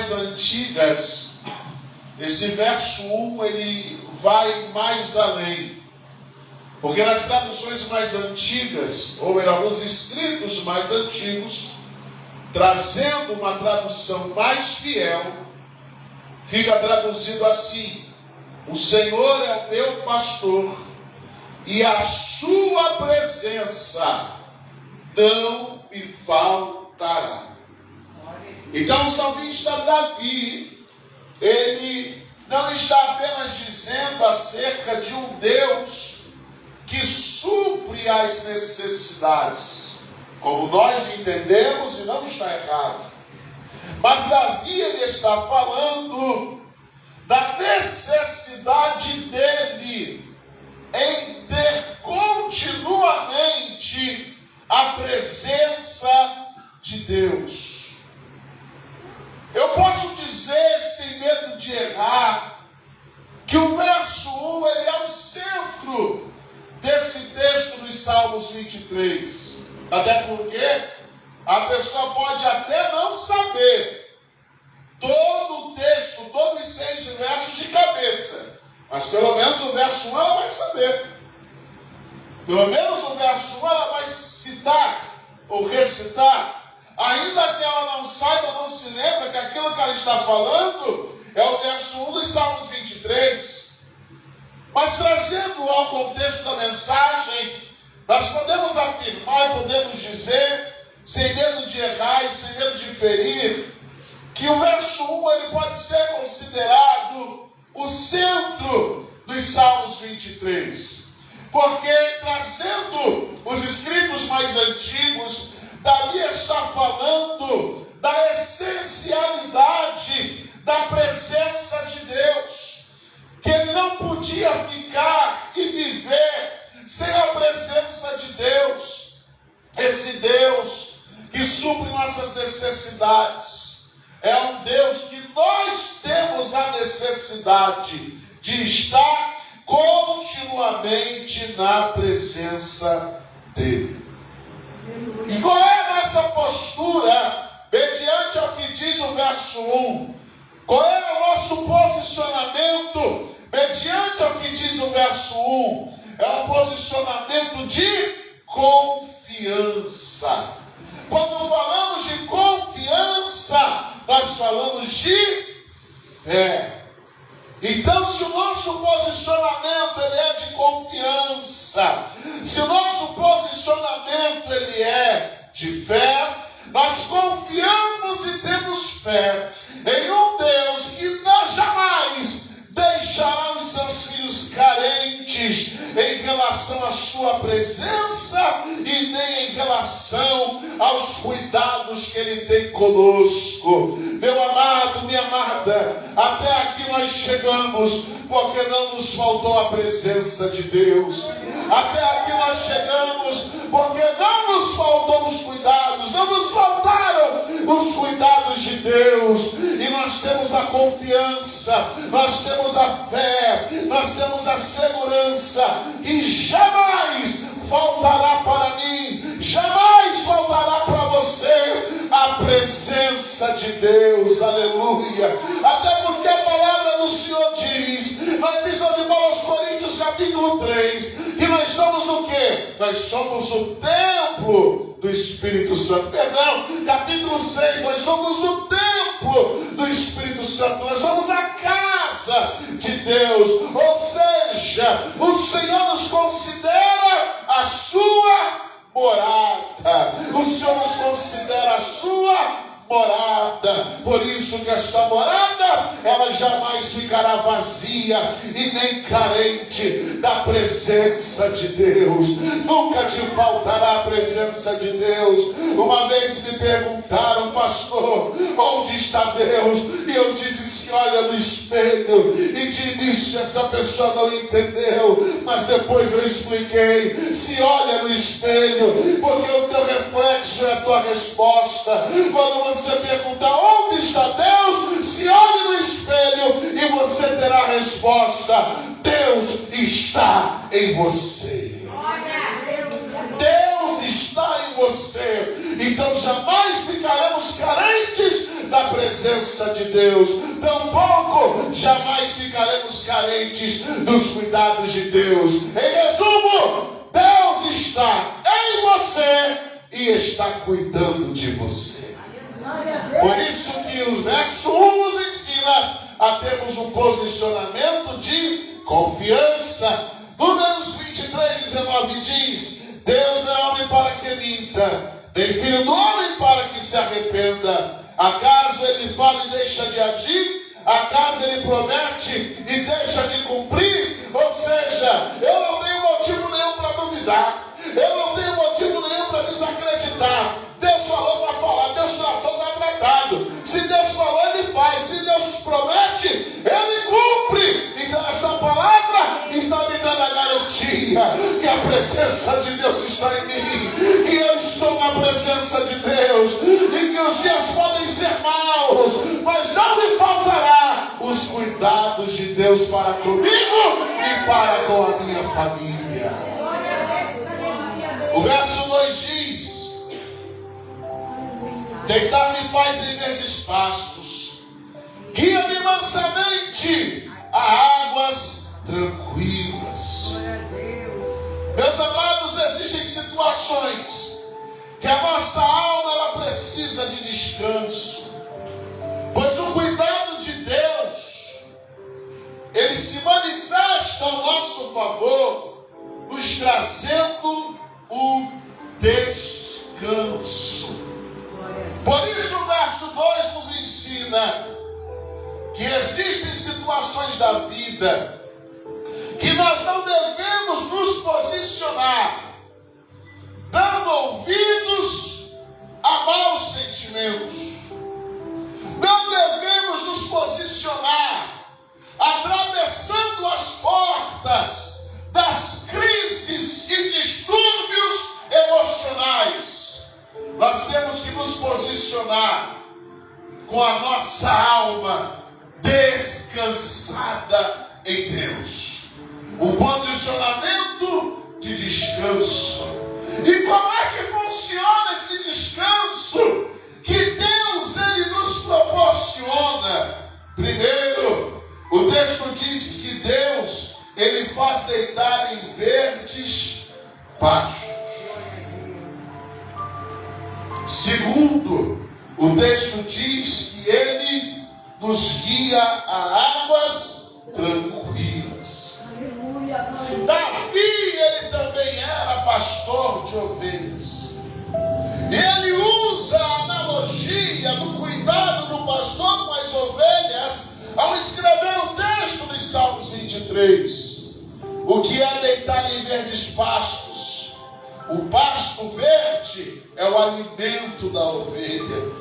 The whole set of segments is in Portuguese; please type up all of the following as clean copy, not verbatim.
mais antigas, esse verso 1, ele vai mais além. Porque nas traduções mais antigas, ou em alguns escritos mais antigos, trazendo uma tradução mais fiel, fica traduzido assim: o Senhor é o meu pastor, e a sua presença não me faltará. Então o salmista Davi, ele não está apenas dizendo acerca de um Deus que supre as necessidades, como nós entendemos, e não está errado. Mas Davi, ele está falando da necessidade dele em ter continuamente a presença de Deus. Eu posso dizer, sem medo de errar, que o verso 1, ele é o centro desse texto dos Salmos 23. Até porque a pessoa pode até não saber todo o texto, todos os 6 versos de cabeça, mas pelo menos o verso 1 ela vai saber. Pelo menos o verso 1 ela vai citar ou recitar. Ainda que ela não saiba, não se lembre que aquilo que ela está falando é o verso 1 dos Salmos 23. Mas trazendo ao contexto da mensagem, nós podemos afirmar e podemos dizer, sem medo de errar e sem medo de ferir, que o verso 1 ele pode ser considerado o centro dos Salmos 23. Porque trazendo os escritos mais antigos, Davi está falando da essencialidade da presença de Deus, que ele não podia ficar e viver sem a presença de Deus. Esse Deus que supre nossas necessidades é um Deus que nós temos a necessidade de estar continuamente na presença dele. E qual é a nossa postura mediante ao que diz o verso 1? Qual é o nosso posicionamento mediante ao que diz o verso 1? É um posicionamento de confiança. Quando falamos de confiança, nós falamos de fé. Então, se o nosso posicionamento ele é de confiança, se o nosso posicionamento ele é de fé, nós confiamos e temos fé em um Deus que jamais deixará os seus filhos carentes em relação à sua presença e nem em relação aos cuidados que ele tem conosco. Meu amado, minha amada, até aqui nós chegamos porque não nos faltou a presença de Deus. Até aqui nós chegamos porque não nos faltou os cuidados, não nos faltaram os cuidados de Deus. E nós temos a confiança, nós temos a fé, nós temos a segurança que jamais faltará para mim, jamais faltará para você a presença de Deus. Aleluia. Até porque a palavra do Senhor diz, na epístola de Paulo aos Coríntios, capítulo 3, que nós somos o quê? Nós somos o templo do Espírito Santo. Perdão, capítulo 6, nós somos o templo do Espírito Santo. Nós somos a casa de Deus. Ou seja, o Senhor nos considera a sua morada. O Senhor nos considera a sua morada. Por isso que esta morada, ela jamais ficará vazia e nem carente da presença de Deus. Nunca te faltará a presença de Deus. Uma vez me perguntaram, pastor, onde está Deus? E eu disse, se olha no espelho. E de início essa pessoa não entendeu, mas depois eu expliquei. Se olha no espelho, porque o teu reflexo é a tua resposta. Quando você perguntar onde está Deus, se olhe no espelho e você terá a resposta: Deus está em você. Deus está em você. você. Então jamais ficaremos carentes da presença de Deus. Tampouco jamais ficaremos carentes dos cuidados de Deus. Em resumo, Deus está em você e está cuidando de você. Por isso que o verso 1 nos ensina a termos um posicionamento de confiança. Números 23, 19 diz: Deus não é homem para que minta, nem filho do homem para que se arrependa. Acaso ele fala e deixa de agir? Acaso ele promete e deixa de cumprir? Ou seja, eu não tenho motivo nenhum para duvidar. Eu não tenho motivo nenhum para desacreditar. Deus falou para falar, Deus tratou, está tratado. Se Deus falou, Ele faz. Se Deus promete, Ele cumpre. Então essa palavra está me dando a garantia que a presença de Deus está em mim, que eu estou na presença de Deus, e que os dias podem ser maus, mas não me faltará os cuidados de Deus para comigo e para com a minha família. O verso 2 diz: deitar-me faz em verdes pastos, guia-me mansamente a águas tranquilas. Meus amados, existem situações que a nossa alma ela precisa de descanso, pois o cuidado de Deus ele se manifesta ao nosso favor, nos trazendo o descanso. Por isso o verso 2 nos ensina que existem situações da vida que nós não devemos nos posicionar dando ouvidos a maus sentimentos. Não devemos nos posicionar atravessando as portas das crises e distúrbios emocionais. Nós temos que nos posicionar com a nossa alma descansada em Deus. Um posicionamento de descanso. E como é que funciona esse descanso que Deus ele nos proporciona? Primeiro, o texto diz que Deus ele faz deitar em verdes pastos. Segundo, o texto diz que ele nos guia a águas tranquilas. Davi, ele também era pastor de ovelhas. Ele usa a analogia do cuidado do pastor com as ovelhas ao escrever o texto dos Salmos 23. O que é deitar em verdes pastos? O pasto verde é o alimento da ovelha.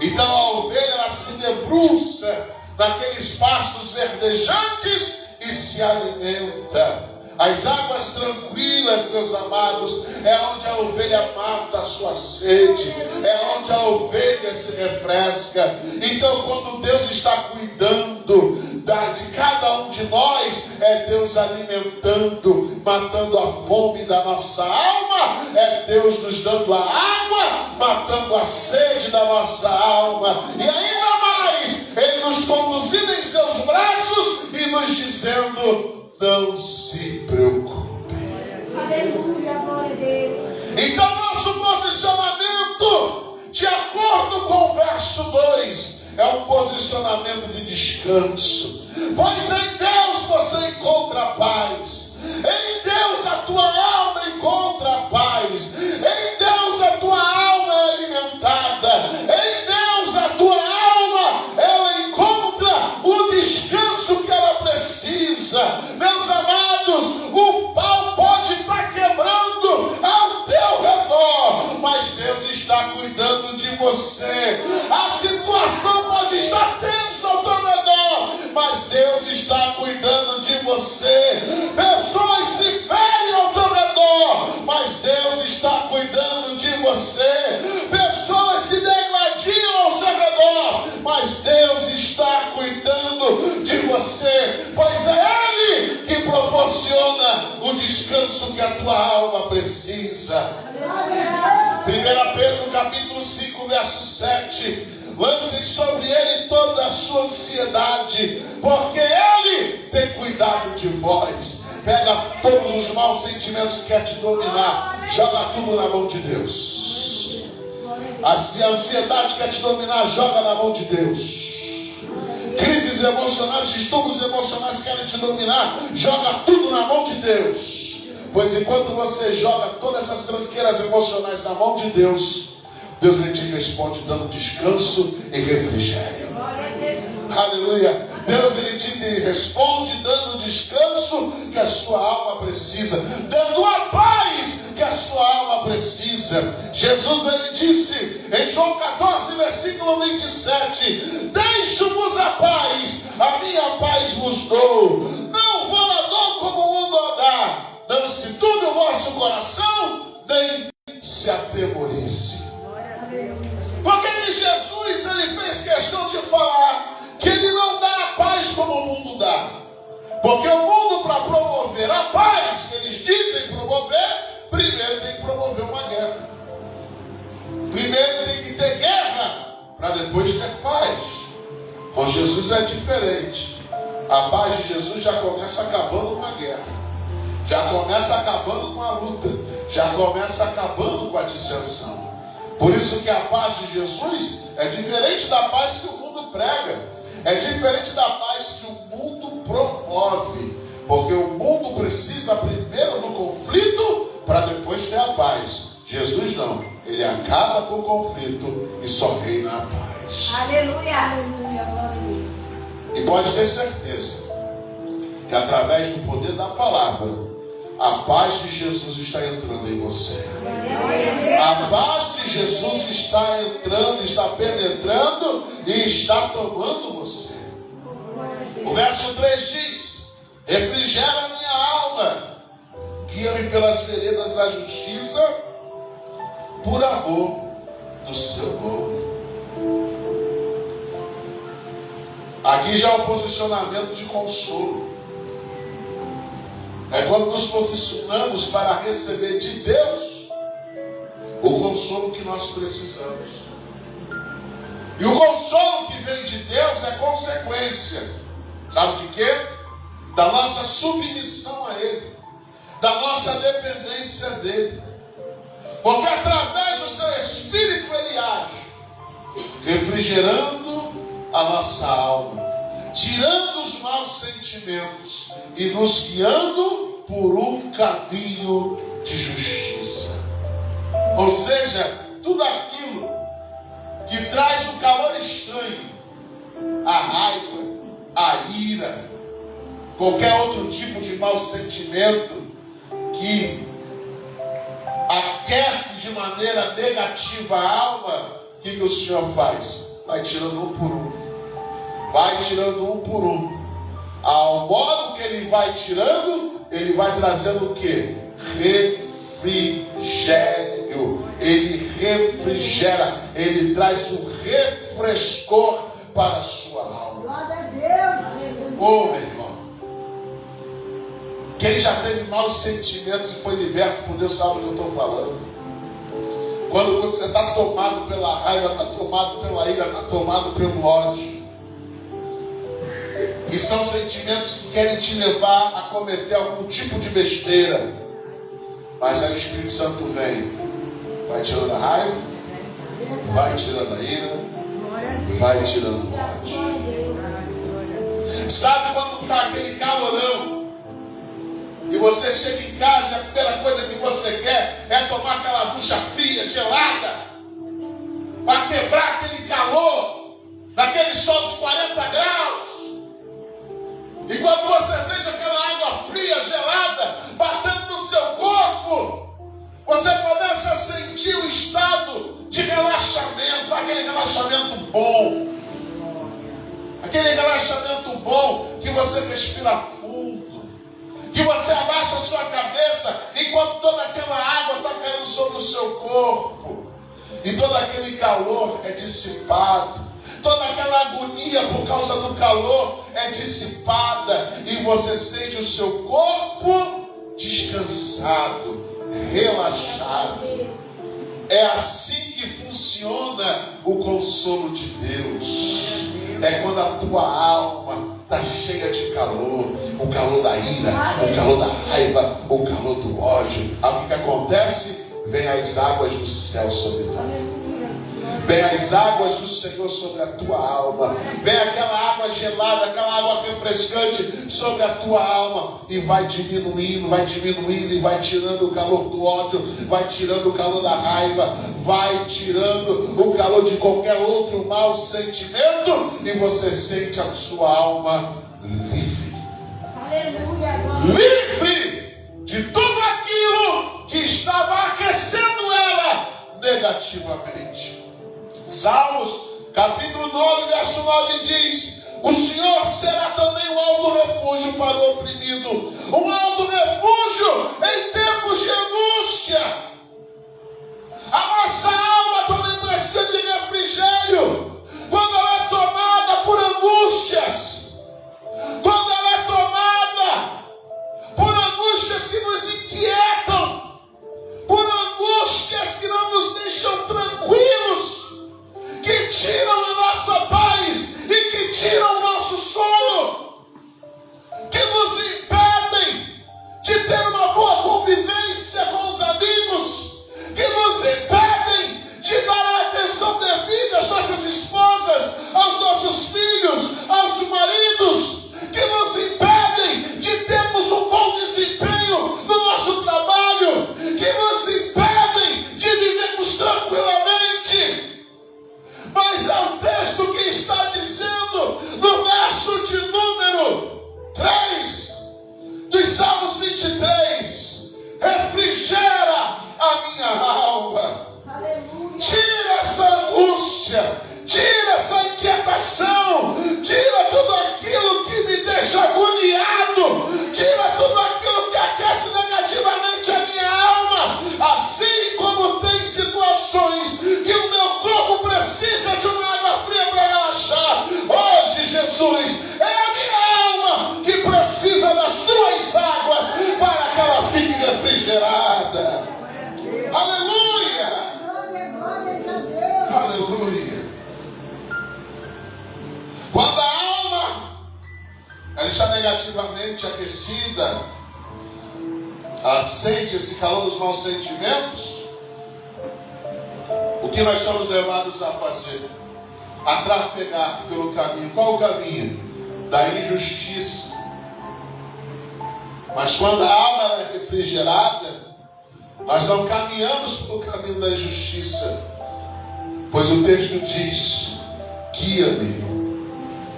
Então a ovelha ela se debruça naqueles pastos verdejantes e se alimenta. As águas tranquilas, meus amados, é onde a ovelha mata a sua sede, é onde a ovelha se refresca. Então quando Deus está cuidando de cada um de nós, é Deus alimentando, matando a fome da nossa alma, é Deus nos dando a água, matando a sede da nossa alma, e ainda mais, Ele nos conduzindo em seus braços e nos dizendo: não se preocupe. Aleluia, glória a Deus. Então nosso posicionamento, de acordo com o verso 2, é um posicionamento de descanso. Pois em Deus você encontra paz. Em Deus a tua alma encontra paz. Em Deus a tua alma é alimentada. Em Deus a tua alma ela encontra o descanso que ela precisa. Meus amados, o pau pode estar quebrando ao teu redor, mas Deus está cuidando de você. A situação pode estar tensa ao teu redor, mas Deus está cuidando de você. Pessoas se ferem ao teu redor, mas Deus está cuidando de você. Pessoas se degladiam ao seu redor, mas Deus está cuidando de você. Pois é Ele que proporciona o descanso que a tua alma precisa. 1 capítulo 5, verso 7. Lancem sobre ele toda a sua ansiedade, porque ele tem cuidado de vós. Pega todos os maus sentimentos que quer te dominar, joga tudo na mão de Deus. Se a ansiedade quer te dominar, joga na mão de Deus. Crises emocionais, distúrbios emocionais querem te dominar, joga tudo na mão de Deus. Pois enquanto você joga todas essas tranqueiras emocionais na mão de Deus, Deus ele te responde dando descanso e refrigério. Aleluia. Deus ele te responde dando descanso que a sua alma precisa, dando a paz que a sua alma precisa. Jesus ele disse em João 14, versículo 27: deixo-vos a paz, a minha paz vos dou. Não vou lá dou como o mundo dá. Dando-se tudo o vosso coração, nem se atemorize. Porque Jesus ele fez questão de falar que ele não dá a paz como o mundo dá. Porque o mundo, para promover a paz que eles dizem promover, primeiro tem que promover uma guerra. Primeiro tem que ter guerra, para depois ter paz. Com Jesus é diferente. A paz de Jesus já começa acabando com a guerra. Já começa acabando com a luta. Já começa acabando com a dissensão. Por isso que a paz de Jesus é diferente da paz que o mundo prega. É diferente da paz que o mundo promove. Porque o mundo precisa primeiro do conflito para depois ter a paz. Jesus não. Ele acaba com o conflito e só reina a paz. Aleluia. Aleluia. Glória a Deus. E pode ter certeza que através do poder da palavra, a paz de Jesus está entrando em você. A paz de Jesus está entrando, está penetrando e está tomando você. O verso 3 diz: refrigera a minha alma, guia-me pelas veredas da justiça, por amor do seu nome. Aqui já é um posicionamento de consolo. É quando nos posicionamos para receber de Deus o consolo que nós precisamos. E o consolo que vem de Deus é consequência. Sabe de quê? Da nossa submissão a Ele. Da nossa dependência dEle. Porque através do seu Espírito Ele age, refrigerando a nossa alma, tirando os maus sentimentos e nos guiando por um caminho de justiça. Ou seja, tudo aquilo que traz um calor estranho, a raiva, a ira, qualquer outro tipo de mau sentimento que aquece de maneira negativa a alma, o que o Senhor faz? Vai tirando um por um. Vai tirando um por um. Ao modo que ele vai tirando, ele vai trazendo o quê? Refrigério. Ele refrigera. Ele traz o refrescor para a sua alma. Glória a Deus. Ô, meu irmão. Quem já teve maus sentimentos e foi liberto por Deus sabe o que eu estou falando. Quando você está tomado pela raiva, está tomado pela ira, está tomado pelo ódio. E são sentimentos que querem te levar a cometer algum tipo de besteira. Mas aí o Espírito Santo vem, vai tirando a raiva, vai tirando a ira, vai tirando o ódio. Sabe quando está aquele calorão e você chega em casa e a primeira coisa que você quer é tomar aquela ducha fria, gelada, para quebrar aquele calor, naquele sol de 40 graus. E quando você sente aquela água fria, gelada, batendo no seu corpo, você começa a sentir o estado de relaxamento, aquele relaxamento bom. Aquele relaxamento bom que você respira fundo, que você abaixa a sua cabeça enquanto toda aquela água está caindo sobre o seu corpo. E todo aquele calor é dissipado. Toda aquela agonia por causa do calor é dissipada e você sente o seu corpo descansado, relaxado. É assim que funciona funciona o consolo de Deus. É quando a tua alma está cheia de calor, o calor da ira, o calor da raiva, o calor do ódio. Aí o que acontece? Vem as águas do céu sobre ti. Vem as águas do Senhor sobre a tua alma. Vem aquela água gelada, aquela água refrescante sobre a tua alma. E vai diminuindo, e vai tirando o calor do ódio, vai tirando o calor da raiva, vai tirando o calor de qualquer outro mau sentimento. E você sente a sua alma livre. Livre de tudo aquilo que estava aquecendo ela negativamente. Salmos, capítulo 9, verso 9 diz: o Senhor será também um alto refúgio para o oprimido, um alto refúgio em tempos de angústia. A nossa alma também precisa de refrigério quando ela é tomada por angústias, quando ela é tomada por angústias que nos inquietam, por angústias que não nos deixam tranquilos, que tiram a nossa paz e que tiram o nosso sono, que nos impedem de ter uma boa convivência com os amigos, que nos impedem de dar a atenção devida às nossas esposas, aos nossos filhos, aos maridos, que nos impedem de termos um bom desempenho no nosso trabalho, que nos impedem de vivermos tranquilamente. Mas é o texto que está dizendo no verso de número 3 dos Salmos 23: refrigera a minha alma. Aleluia. Tira essa angústia, tira essa inquietação, tira tudo aquilo que me deixa agoniado, tira tudo aquilo que aquece negativamente a minha alma. Assim como tem situações que o meu corpo precisa de uma água fria para relaxar, hoje, Jesus, é a minha alma que precisa das tuas águas para que ela fique refrigerada. Aleluia! Aleluia! Quando a alma ela está negativamente aquecida, ela sente esse calor dos maus sentimentos, o que nós somos levados a fazer? A trafegar pelo caminho. Qual o caminho? Da injustiça. Mas quando a alma é refrigerada, nós não caminhamos pelo caminho da injustiça, pois o texto diz: guia-me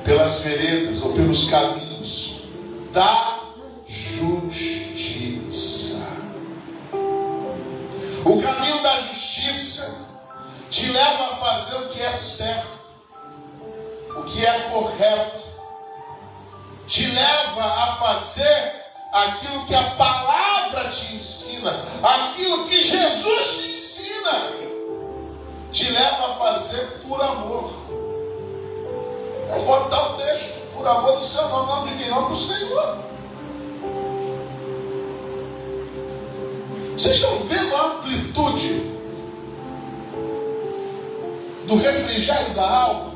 pelas veredas ou pelos caminhos da justiça. O caminho da justiça te leva a fazer o que é certo, o que é correto, te leva a fazer aquilo que a palavra te ensina, aquilo que Jesus te ensina, te leva a fazer por amor. Eu vou dar o texto: por amor do seu nome, não de mim, não do Senhor. Vocês estão vendo a amplitude do refrigério da alma?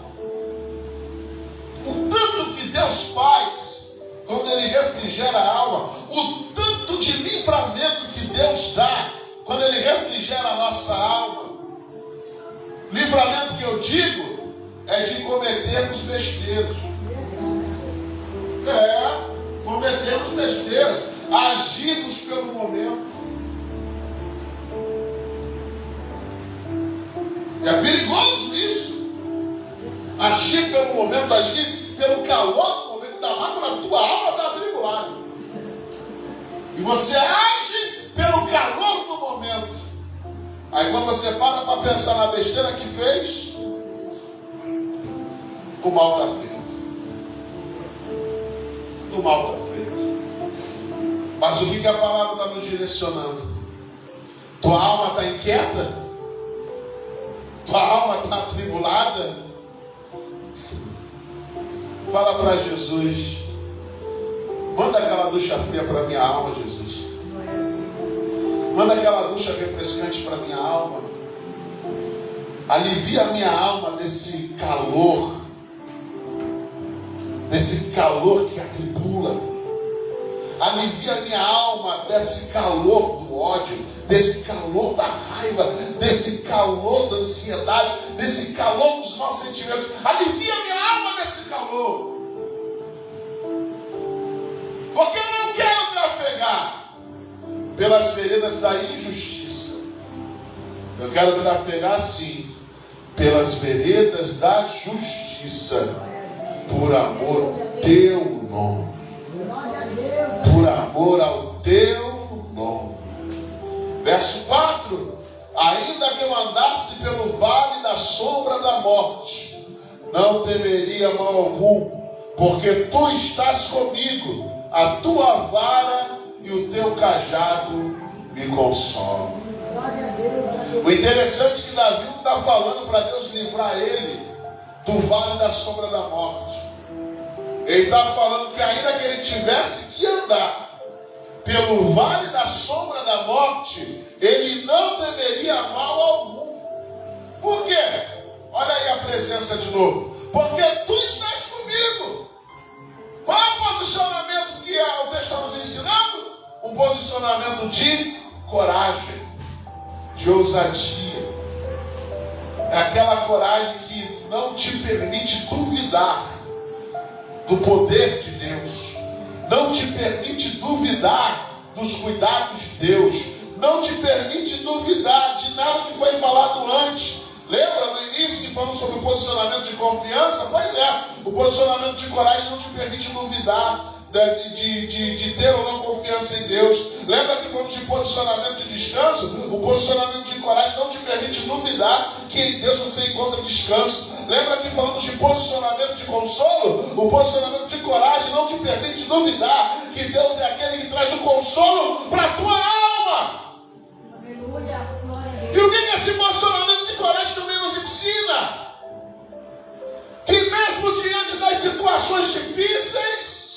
O tanto que Deus faz quando Ele refrigera a alma, o tanto de livramento que Deus dá quando Ele refrigera a nossa alma. Livramento que eu digo é de cometermos besteiras. Cometermos besteiras, agirmos pelo momento. É perigoso isso. Agir pelo momento, agir pelo calor do momento, ainda mais quando a tua alma está atribulada. E você age pelo calor do momento. Aí quando você para pensar na besteira que fez, o mal está feito. O mal está feito. Mas o que a palavra está nos direcionando? Tua alma está inquieta? Tua alma está atribulada? Fala para Jesus: manda aquela ducha fria para minha alma, Jesus. Manda aquela ducha refrescante para minha alma. Alivia a minha alma desse calor que atribula. Alivia a minha alma desse calor do ódio, desse calor da raiva, desse calor da ansiedade, desse calor dos maus sentimentos. Alivia a minha alma desse calor. Porque eu não quero trafegar pelas veredas da injustiça. Eu quero trafegar, sim, pelas veredas da justiça, por amor ao teu nome. Por amor ao teu nome. Verso 4: ainda que eu andasse pelo vale da sombra da morte, não temeria mal algum, porque tu estás comigo, a tua vara e o teu cajado me consolam. O interessante é que Davi não está falando para Deus livrar ele do vale da sombra da morte. Ele está falando que ainda que ele tivesse que andar pelo vale da sombra da morte, ele não temeria mal algum. Por quê? Olha aí a presença de novo. Porque tu estás comigo. Qual é o posicionamento que o texto está nos ensinando? Um posicionamento de coragem, de ousadia. É aquela coragem que não te permite duvidar do poder de Deus, não te permite duvidar dos cuidados de Deus, não te permite duvidar de nada que foi falado antes. Lembra no início que falamos sobre o posicionamento de confiança? Pois é, o posicionamento de coragem não te permite duvidar de ter ou não confiança em Deus. Lembra que falamos de posicionamento de descanso? O posicionamento de coragem não te permite duvidar que em Deus você encontra descanso. Lembra que falamos de posicionamento de consolo? O posicionamento de coragem não te permite duvidar que Deus é aquele que traz o consolo para a tua alma. Aleluia, glória a Deus. E o que esse posicionamento de coragem também nos ensina? Que mesmo diante das situações difíceis,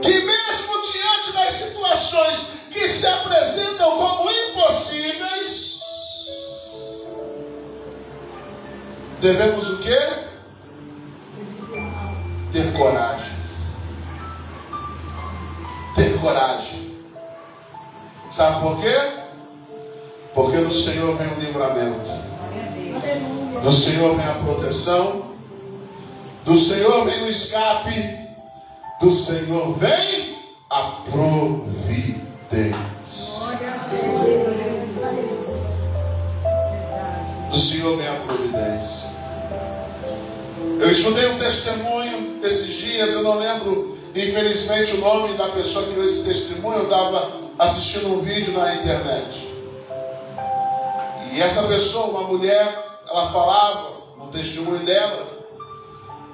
que mesmo diante das situações que se apresentam como impossíveis, devemos o quê? Ter coragem. Ter coragem. Sabe por quê? Porque do Senhor vem o livramento. Do Senhor vem a proteção. Do Senhor vem o escape. Do Senhor vem a providência. Do Senhor vem a providência. Eu escutei um testemunho esses dias, eu não lembro, infelizmente, o nome da pessoa que deu esse testemunho. Eu estava assistindo um vídeo na internet. E essa pessoa, uma mulher, ela falava no testemunho dela,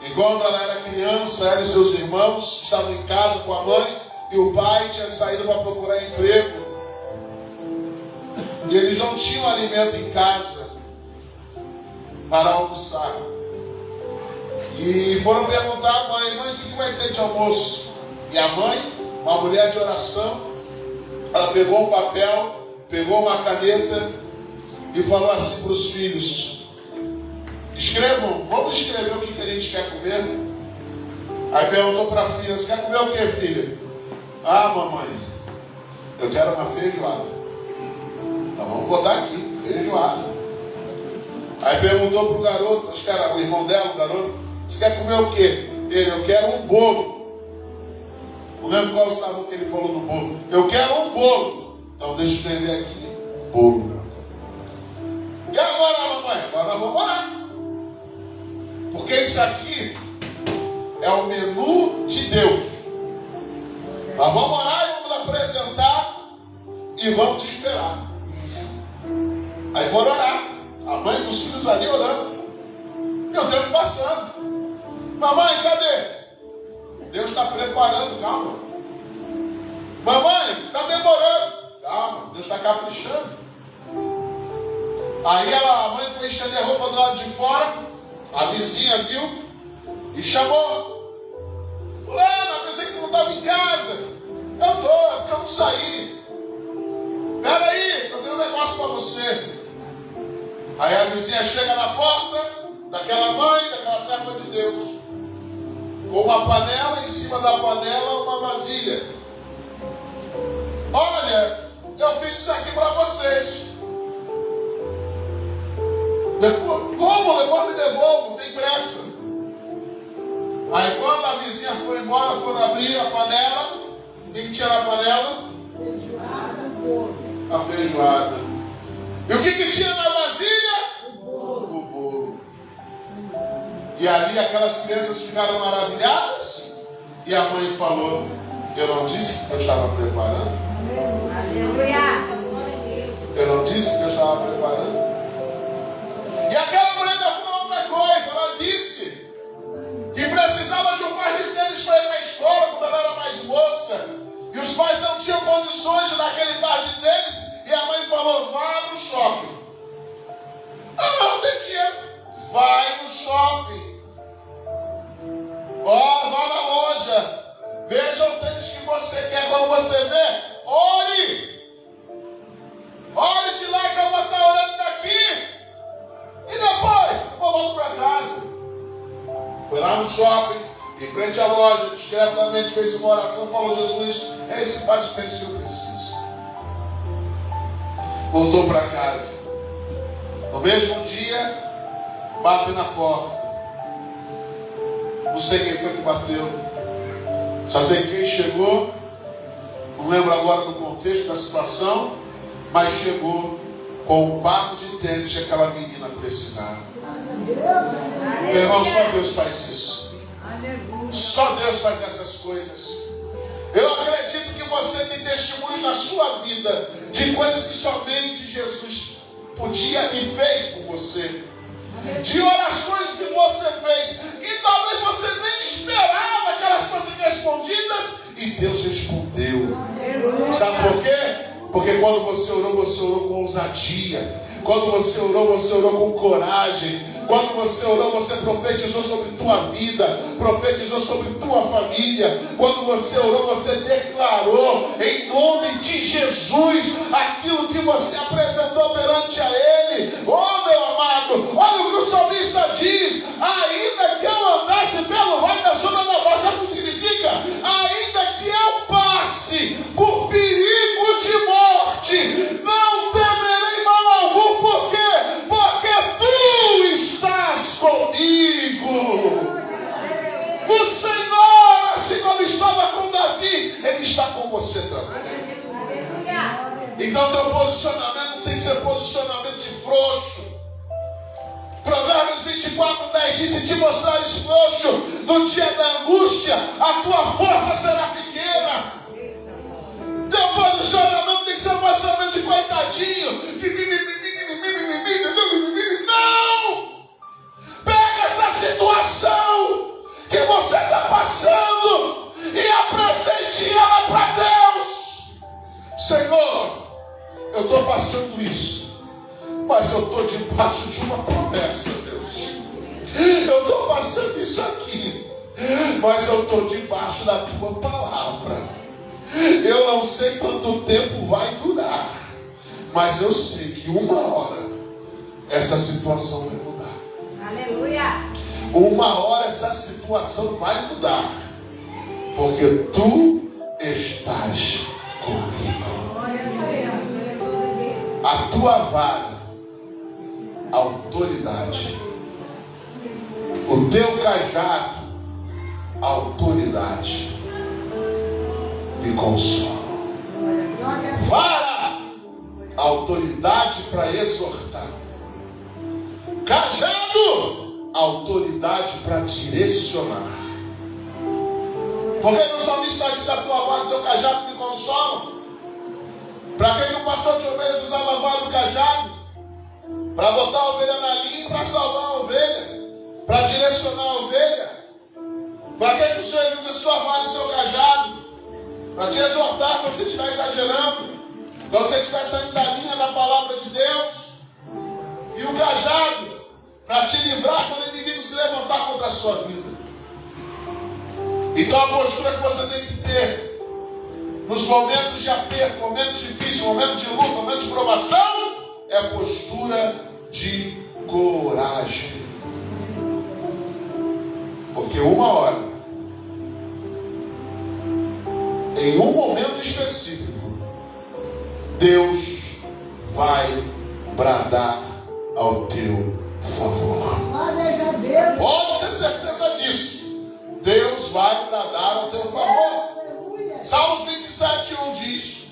e quando ela era criança, ela e seus irmãos estavam em casa com a mãe, e o pai tinha saído para procurar emprego. E eles não tinham alimento em casa para almoçar. E foram perguntar à mãe: mãe, o que vai ter de almoço? E a mãe, uma mulher de oração, ela pegou um papel, pegou uma caneta e falou assim para os filhos: escrevam, vamos escrever o que a gente quer comer. Aí perguntou para a filha: você quer comer o que, filha? Ah, mamãe, eu quero uma feijoada. Então vamos botar aqui, feijoada. Aí perguntou para o garoto, acho que era o irmão dela, o garoto: você quer comer o que? Ele: eu quero um bolo. Não lembro qual o sabor que ele falou no bolo. Eu quero um bolo. Então deixa eu escrever aqui: bolo. E agora, mamãe? Agora nós vamos orar. Porque isso aqui é o menu de Deus. Nós vamos orar e vamos apresentar e vamos esperar. Aí foram orar. A mãe dos filhos ali orando. E o tempo passando. Mamãe, cadê? Deus está preparando, calma. Mamãe, está demorando. Calma, Deus está caprichando. Aí a mãe foi estender a roupa do lado de fora. A vizinha viu e chamou. Fulana, pensei que tu não estava em casa. Eu estou, porque eu não saí. Espera aí, eu tenho um negócio para você. Aí a vizinha chega na porta daquela mãe, daquela serva de Deus, com uma panela, em cima da panela uma vasilha. Olha, eu fiz isso aqui para vocês. Como? Depois me devolvo, não tem pressa. Aí quando a vizinha foi embora, foram abrir a panela. O que tinha na panela? A feijoada. E o que tinha na vasilha? O bolo. E ali aquelas crianças ficaram maravilhadas. E a mãe falou: eu não disse que eu estava preparando? Aleluia. Eu não disse que eu estava preparando? E aquela mulher falou outra coisa. Ela disse que precisava de um par de tênis para ir na escola quando ela era mais moça. E os pais não tinham condições de dar aquele par de tênis. E a mãe falou: vá no shopping. Ah, não tem dinheiro. Vai no shopping. Ó, vá na loja. Veja o tênis que você quer. Quando você vê, ore. Ore de lá que eu vou estar orando daqui. E depois, eu volto para casa. Foi lá no shopping, em frente à loja, discretamente fez uma oração, falou: Jesus, é esse par de tênis que eu preciso. Voltou para casa. No mesmo dia, bate na porta. Não sei quem foi que bateu. Só sei quem chegou. Não lembro agora do contexto da situação, mas chegou com um par de tênis que aquela menina precisava. Meu irmão, só Deus faz isso. Só Deus faz essas coisas. Eu acredito que você tem testemunhos na sua vida de coisas que somente Jesus podia e fez por você. De orações que você fez e talvez você nem esperava que elas fossem respondidas, e Deus respondeu. Sabe por quê? Porque quando você orou com ousadia. Quando você orou com coragem. Quando você orou, você profetizou sobre tua vida, profetizou sobre tua família. Quando você orou, você declarou em nome de Jesus aquilo que você apresentou perante a Ele. Oh, meu amado, olha o que o salmista diz: ainda que eu andasse pelo vale da sombra da morte, sabe o que significa? Ainda que eu passe por perigo de morte, não temerei mal algum. Por quê? Porque tu estás comigo. O Senhor, assim como estava com Davi, Ele está com você também. Então teu posicionamento não tem que ser posicionamento de frouxo. Provérbios 24:10 diz: se te mostrares frouxo no dia da angústia, a tua força será pequena. Teu posicionamento tem que ser um posicionamento de coitadinho. Não! Pega essa situação que você está passando e apresente ela para Deus. Senhor, eu estou passando isso, mas eu estou debaixo de uma promessa, Deus. Eu estou passando isso aqui, mas eu estou debaixo da tua palavra. Eu não sei quanto tempo vai durar, mas eu sei que uma hora essa situação vai mudar. Aleluia. Uma hora essa situação vai mudar, porque tu estás comigo. A tua vara, autoridade. O teu cajado, autoridade. Me consola. Vara, autoridade para exortar. Cajado, autoridade para direcionar. Porque no salmista diz: a tua vara e o teu cajado me consolam. Para que o pastor de ovelhas usava a vara e o cajado? Para botar a ovelha na linha e para salvar a ovelha, para direcionar a ovelha. Para que o Senhor usa a sua vara e o seu cajado? Para te exortar quando você estiver exagerando, quando você estiver saindo da linha da palavra de Deus. E o cajado para te livrar quando o inimigo se levantar contra a sua vida. Então a postura que você tem que ter nos momentos de aperto, momentos difíceis, momentos de luta, momentos de provação, é a postura de coragem. Porque uma hora, em um momento específico, Deus vai bradar ao teu favor. Glória a Deus. Pode ter certeza disso. Deus vai bradar ao teu favor. Aleluia. Salmos 27:1 diz: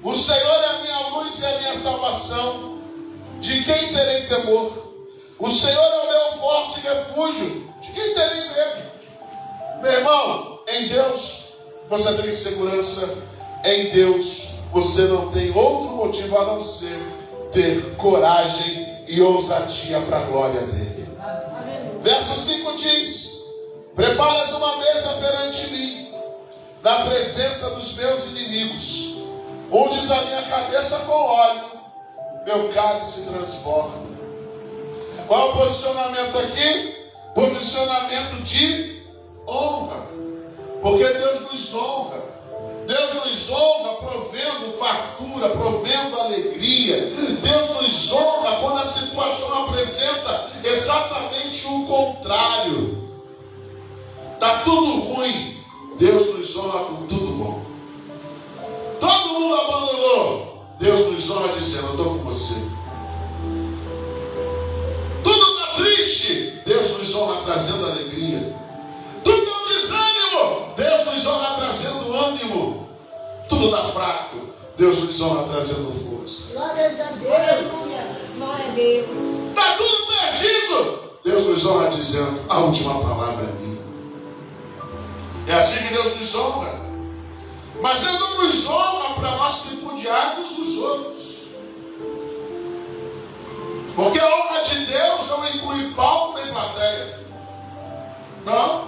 o Senhor é a minha luz e a minha salvação. De quem terei temor? O Senhor é o meu forte refúgio. De quem terei medo? Meu irmão, em Deus você tem segurança. Em Deus você não tem outro motivo a não ser ter coragem e ousadia para a glória dele. Verso 5 diz: preparas uma mesa perante mim, na presença dos meus inimigos. Unges a minha cabeça com óleo, meu cálice transborda. Qual é o posicionamento aqui? Posicionamento de honra. Porque Deus nos honra. Deus nos honra provendo fartura, provendo alegria. Deus nos honra quando a situação apresenta exatamente o contrário. Está tudo ruim, Deus nos honra com tudo bom. Todo mundo abandonou, Deus nos honra dizendo: eu estou com você. Tudo está triste, Deus nos honra trazendo alegria. Tudo é um desânimo, Deus nos honra trazendo ânimo. Tudo está fraco, Deus nos honra trazendo força. Glória a Deus. Aleluia. Glória a Deus. Está tudo perdido, Deus nos honra dizendo: a última palavra é minha. É assim que Deus nos honra. Mas Deus não nos honra para nós tripudiarmos dos outros. Porque a honra de Deus não inclui palco nem plateia. Não.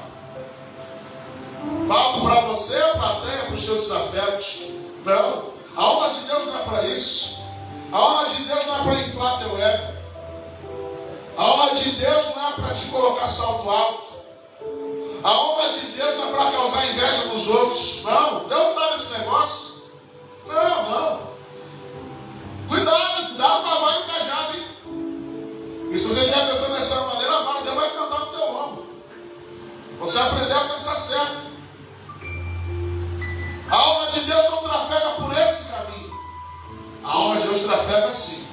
Palco para você, plateia para os seus afetos. Não. A honra de Deus não é para isso. A honra de Deus não é para inflar teu ego. A honra de Deus não é para te colocar salto alto. A honra de Deus não é para causar inveja nos outros. Não, Deus não está nesse negócio. Não. Cuidado com a vara e o cajado, hein? E se você estiver pensando dessa maneira, a vara de Deus vai cantar no teu ombro. Você aprendeu a pensar certo. A honra de Deus não trafega por esse caminho. A honra de Deus trafega assim.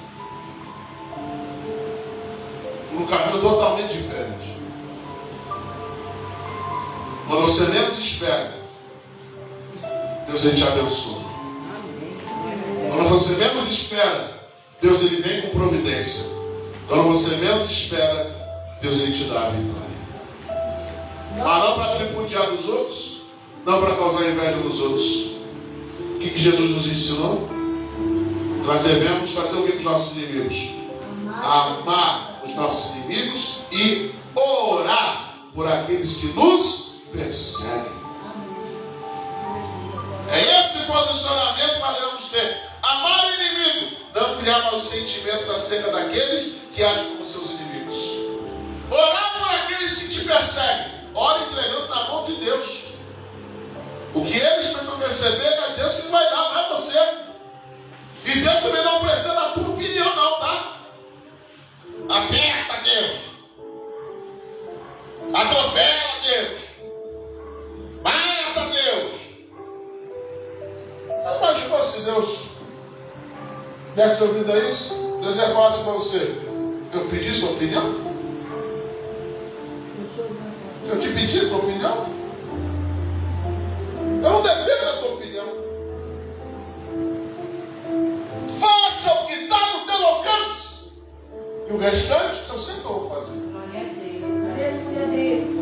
Por um caminho totalmente diferente. Quando você menos espera, Deus ele te abençoa. Quando você menos espera, Deus ele vem com providência. Quando você menos espera, Deus ele te dá a vitória. Mas não para tripudiar dos outros, não para causar inveja dos outros. O que Jesus nos ensinou? Nós devemos fazer o que com os nossos inimigos? Amar os nossos inimigos e orar por aqueles que nos perseguem. É esse posicionamento que nós devemos ter. Amar o inimigo, não criar maus sentimentos acerca daqueles que agem como seus inimigos. Orar por aqueles que te perseguem. Ora entregando na mão de Deus. O que eles precisam receber é Deus que vai dar, não é você. E Deus também não precisa da tua opinião, não, tá? Aperta Deus. Atropela Deus. Mata Deus. Imagina se Deus desse ouvido a isso, Deus ia falar assim para você: eu pedi sua opinião? Eu te pedi a tua opinião? Eu não dependo da tua opinião. Faça o que está no teu alcance. E o restante eu sei que eu vou fazer. Glória a Deus. Aleluia a Deus.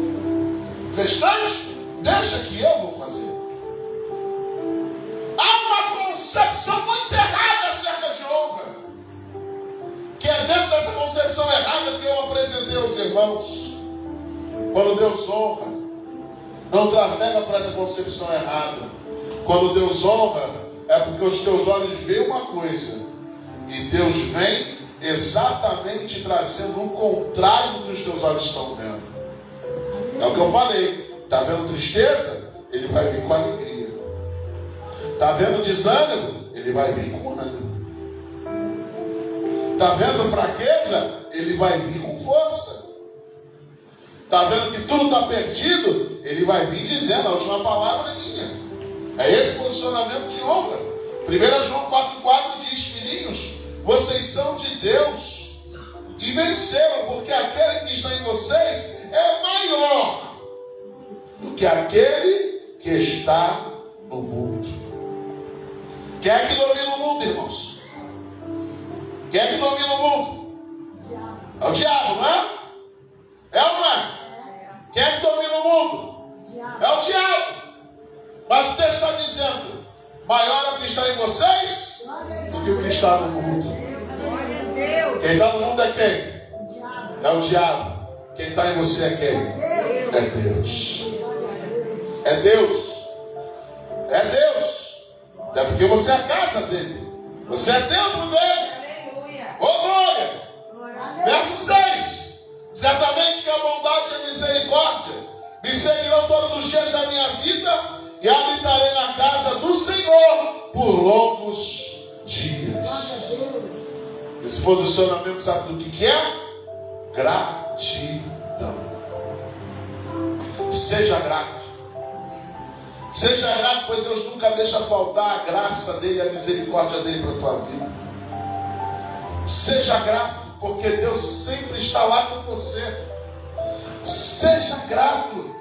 O restante, deixa que eu vou fazer. Há uma concepção muito errada acerca de honra. Que é dentro dessa concepção errada que eu apresentei aos irmãos. Quando Deus honra, não trafega para essa concepção errada. Quando Deus honra, é porque os teus olhos veem uma coisa e Deus vem exatamente trazendo o contrário do que os teus olhos estão vendo. É o que eu falei. Está vendo tristeza? Ele vai vir com alegria. Está vendo desânimo? Ele vai vir com ânimo. Está vendo fraqueza? Ele vai vir com força. Está vendo que tudo está perdido? Ele vai vir dizendo: a última palavra é minha. É esse posicionamento de honra. 1 João 4,4 diz: filhinhos, vocês são de Deus e venceram, porque aquele que está em vocês é maior do que aquele que está no mundo. Quem é que domina o mundo, irmãos? Quem é que domina o mundo? É o diabo, não é? É ou não é? Quem é que domina o mundo? É o diabo. Mas o texto está dizendo: maior é o que está em vocês do que o que está no mundo. Quem está no mundo é quem? É o diabo. Quem está em você é quem? É Deus. É Deus. É Deus. Até porque você é a casa dele. Você é templo dele. Ô glória! Verso 6. Certamente que a bondade e a misericórdia me seguirão todos os dias da minha vida, e habitarei na casa do Senhor por longos dias. Esse posicionamento sabe do que é? Gratidão. Seja grato. Seja grato, pois Deus nunca deixa faltar a graça dele e a misericórdia dele para a tua vida. Seja grato, porque Deus sempre está lá com você. Seja grato.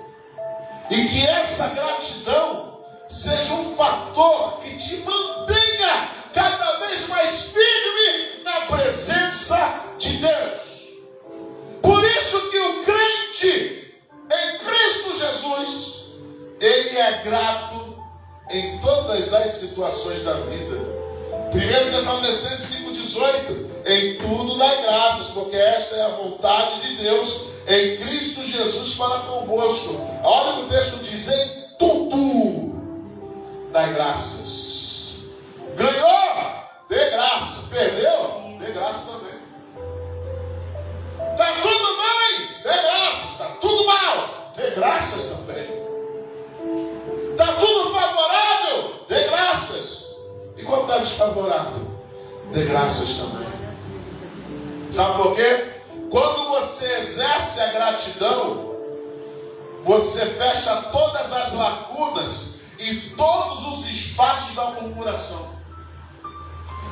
E que essa gratidão seja um fator que te mantenha cada vez mais firme na presença de Deus. Por isso que o crente em Cristo Jesus, ele é grato em todas as situações da vida. 1 Tessalonicenses 5,18: em tudo dai graças, porque esta é a vontade de Deus em Cristo Jesus para convosco. Olha o que o texto diz: em tudo dai graças. Ganhou? Dê graça. Perdeu? Dê graça também. Está tudo bem? Dê graças. Está tudo mal? Dê graças também. Está tudo favorável? Dê graças. E quando está desfavorável? Dê graças também. Sabe por quê? Quando você exerce a gratidão, você fecha todas as lacunas e todos os espaços da murmuração.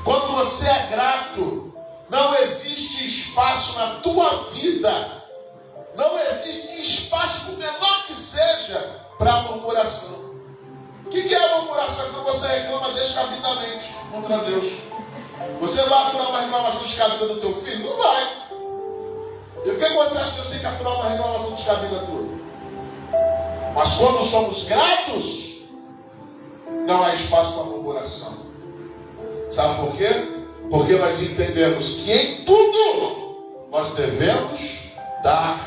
Quando você é grato, não existe espaço na tua vida, não existe espaço, por menor que seja, para murmuração. O que é a murmuração? Quando você reclama descabidamente contra Deus. Você vai aturar uma reclamação descabida do teu filho? Não vai. E por que você acha que Deus tem que aturar uma reclamação descabida tua? Mas quando somos gratos, não há espaço para murmuração. Sabe por quê? Porque nós entendemos que em tudo nós devemos dar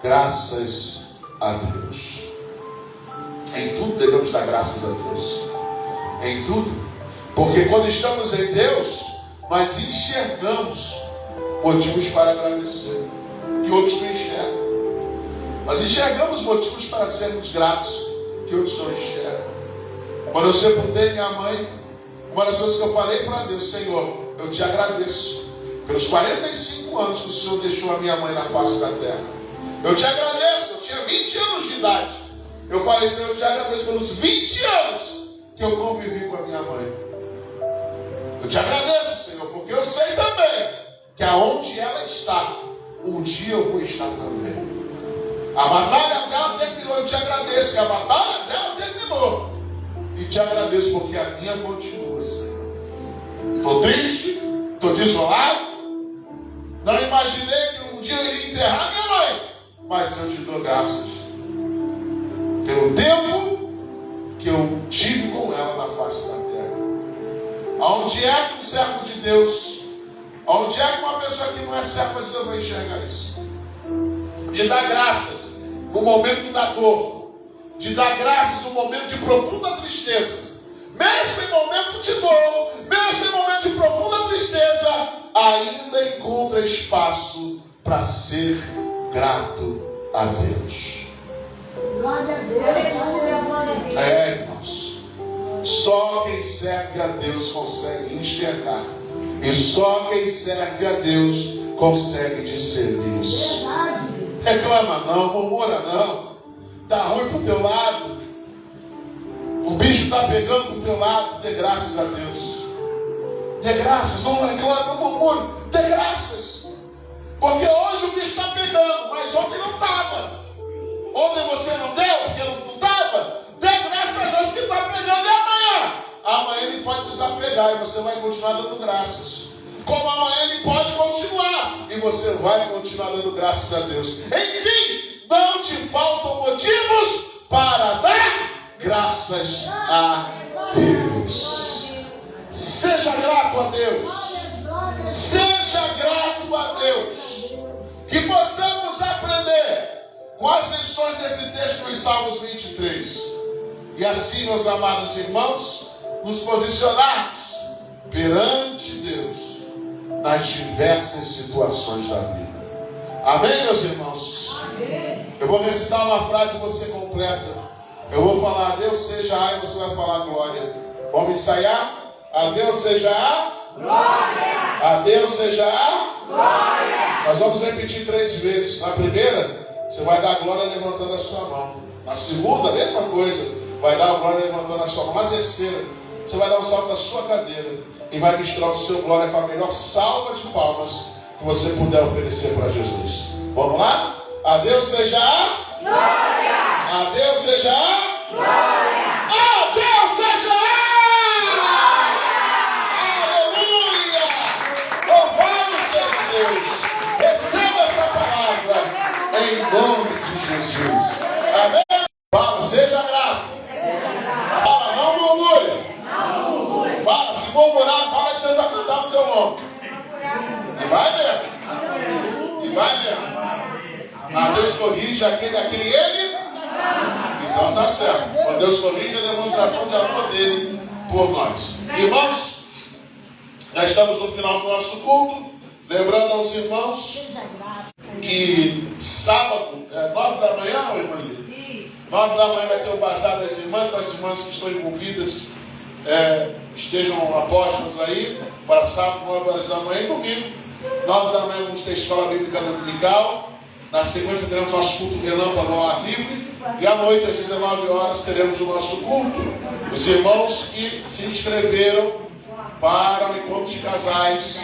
graças a Deus. Em tudo devemos dar graças a Deus. Em tudo. Porque quando estamos em Deus, nós enxergamos motivos para agradecer, que outros não enxergam. Nós enxergamos motivos para sermos gratos, que outros não enxergam. Quando eu sepultei minha mãe, uma das coisas que eu falei para Deus: Senhor, eu te agradeço pelos 45 anos que o Senhor deixou a minha mãe na face da terra. Eu te agradeço, eu tinha 20 anos de idade. Eu falei: Senhor, eu te agradeço pelos 20 anos que eu convivi com a minha mãe. Eu te agradeço, Senhor, porque eu sei também que aonde ela está, um dia eu vou estar também. A batalha dela terminou, eu te agradeço que a batalha dela terminou. E te agradeço porque a minha continua, Senhor. Estou triste, estou desolado. Não imaginei que um dia eu iria enterrar minha mãe. Mas eu te dou graças pelo tempo que eu tive com ela na face da terra. Aonde é que um servo de Deus, aonde é que uma pessoa que não é serva de Deus vai enxergar isso? De dar graças no momento da dor, de dar graças no momento de profunda tristeza, mesmo em momento de dor, mesmo em momento de profunda tristeza, ainda encontra espaço para ser grato a Deus. Glória a Deus, glória a Deus. É, irmãos. Só quem serve a Deus consegue enxergar E só quem serve a Deus consegue discernir isso. Reclama não, murmura não. Está ruim para o teu lado. O bicho está pegando para o teu lado. Dê graças a Deus. Dê graças, não reclame, não murmure. Dê graças. Porque hoje o bicho está pegando, mas ontem não estava. Ontem você não deu, porque não estava. Dê graças a Deus que está pegando. E amanhã? Amanhã ele pode desapegar e você vai continuar dando graças. Como amanhã ele pode continuar e você vai continuar dando graças a Deus. Enfim, não te faltam motivos para dar graças a Deus. Seja grato a Deus. Seja grato a Deus. Que possamos aprender com as lições desse texto em Salmos 23. E assim, meus amados irmãos, nos posicionarmos perante Deus nas diversas situações da vida. Amém, meus irmãos? Amém. Eu vou recitar uma frase e você completa. Eu vou falar a Deus seja A e você vai falar glória. Vamos ensaiar? A Deus seja A glória. A Deus seja A glória. Nós vamos repetir 3 vezes. Na primeira, você vai dar glória levantando a sua mão. Na segunda, a mesma coisa. Vai dar glória levantando a sua mão. Na terceira, você vai dar um salto da sua cadeira e vai misturar o seu glória com a melhor salva de palmas que você puder oferecer para Jesus. Vamos lá? A Deus seja a glória. A Deus seja a glória. A Deus seja a glória. Aleluia. Louvado seja Deus. Receba essa palavra em nome de Jesus. Amém? Fala, seja grato. Fala, não murmure. Fala, se murmurar, fala de Deus vai cantar no teu nome. E vai mesmo. E vai mesmo. Mas Deus corrige aquele ele. Então tá certo. Quando Deus corrige, é a demonstração de amor dele por nós. Irmãos, já estamos no final do nosso culto. Lembrando aos irmãos que sábado, 9 da manhã, irmã Lili? 9 da manhã vai ter o bazar das irmãs que estão envolvidas. Estejam apóstolos aí para sábado, 9 horas da manhã e domingo, 9 da manhã vamos ter escola bíblica dominical. Na sequência teremos nosso culto relâmpago ao ar livre. E à noite, às 19 horas, teremos o nosso culto. Os irmãos que se inscreveram para o encontro de casais